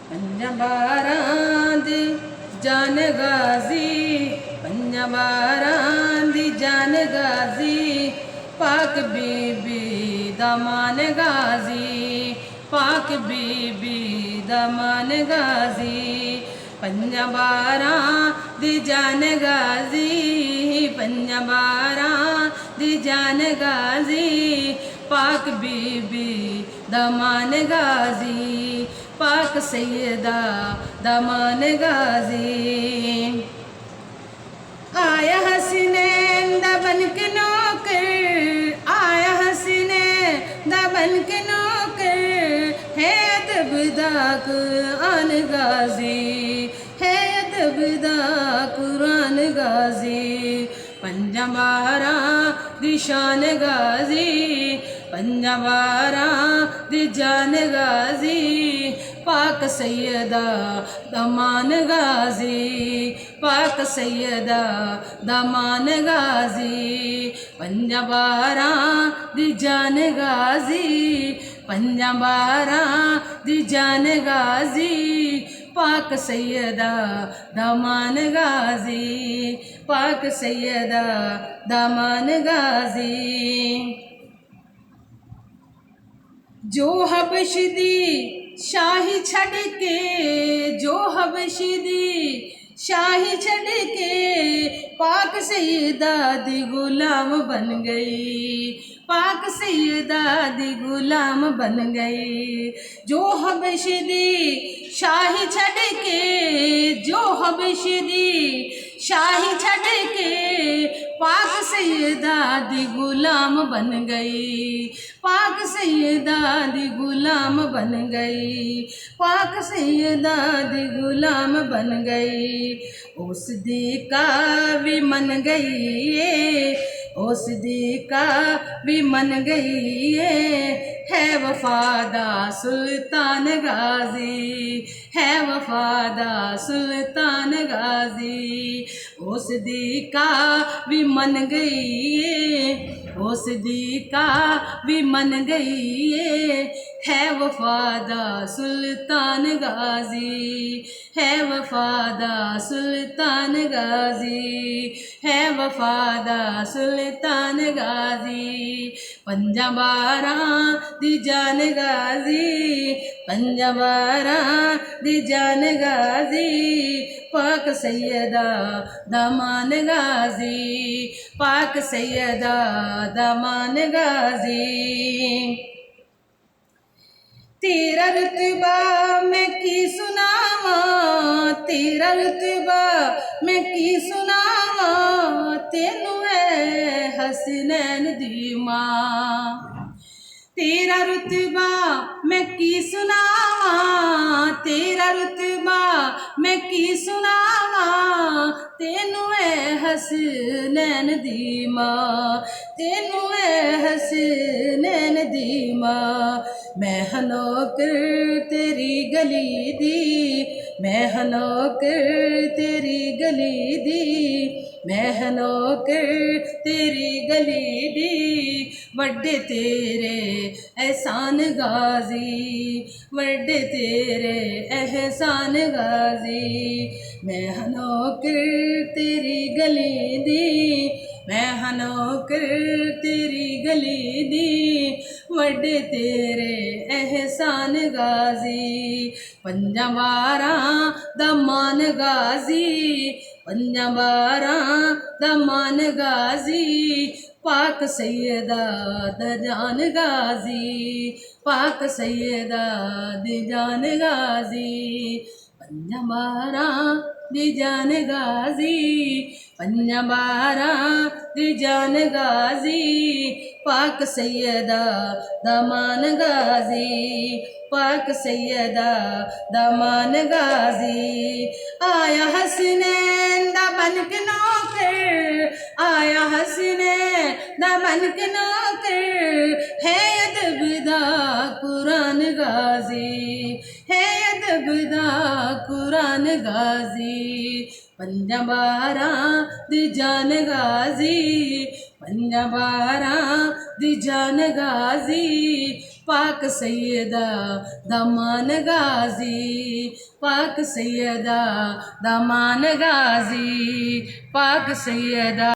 पंजाबारां दी जान गाजी, पंजाबारां दी जान गाजी, पाक बीबी दमान गाजी, पाक बीबी दमान गाजी। पंजाबारां दी जान गाजी, पंजाबारां दी जान गाजी, पाक बीबी दमान गाजी, पाक सैयदा दमान गाजी। आया हसीनैन दबन के नौकर, आया हसीनैन दबन के नौकर, है अदब दा कुरान गाजी, है अदब दा कुरान गाजी। पंजाबारां दी शान गाजी, पंजाबारां दी जान गाजी, पाक सैयदा दमान गाजी, पाक सैयदा दमान गाजी। पंजाबारां दी जान गाजी, पंजाबारां दी जान गाजी, पाक सैयदा दमान गाजी, पाक सैयदा दमान गाजी। जो हबश दी शाही छड़ के, जो हबश दी शाही छड़ के, पाक सैयदा दी गुलाम बन गई, पाक सैयदा दी गुलाम बन गई। जो हबश दी शाही छड़ के, जो हबश दी शाही छड़ के, पाक सैयदा दी गुलाम बन गई, पाक सैयदा दी गुलाम बन गई, पाक सैयदा दी गुलाम बन गई। उस दी का भी मन गई, उस दी का भी मन गई, है वफादा सुल्तान गाजी, है वफादा सुल्तान गाजी। उस दी का भी मन गई, उस दी का भी मन गई, है वफादा सुल्तान गाजी, है वफादा सुल्तान गाजी, है वफादा सुल्तान गाजी। पंजाबारां दी जान गाजी, पंजाबारां दी जान गाजी, पाक सैयदा दमान गाजी, पाक सैयदा दमान गाजी। तेरा रुतबा मैं की सुनावा, तेरा रुतबा मैं की सुनावा, तेनू है हसनैन दी मां। तेरा रुतबा मैं की सुनावा, तेरा रुतबा मैं की सुनावा, तेनू है हसनैन दी मां, तेनू है हसनैन दी मां। मैं हनौकर तेरी गली दी, मैं हनौकर तेरी गली दी, मैं हनौकर तेरी गली दी, वड्डे तेरे एहसान गाजी, वड्डे तेरे एहसान गाजी। मैं हनौकर तेरी गली दी, मैं हनौकर तेरी गली दी, वड्डे तेरे एहसान गाजी। पंजाबारां दा मान गाजी, पंजाबारां दा मान गाजी, पाक सैयदा दा जान गाजी, पाक सैयदा दी जान गाजी। पंजाबारां दी जान गाजी, पंजाबारां दी जान गाजी, पाक सैयदा दमान गाजी, पाक सैयदा दमान गाजी। आया हसनैन दा बन के नौकर, आया हसनैन दा बन के नौकर, है अदब दा कुरान गाजी, है अदब दा कुरान गाजी। पंजाबारां दी जान गाजी, पंजाबारां दी जान गाजी, पाक सैयदा दामान गाजी, पाक सैयदा दामान गाजी, पाक सैयदा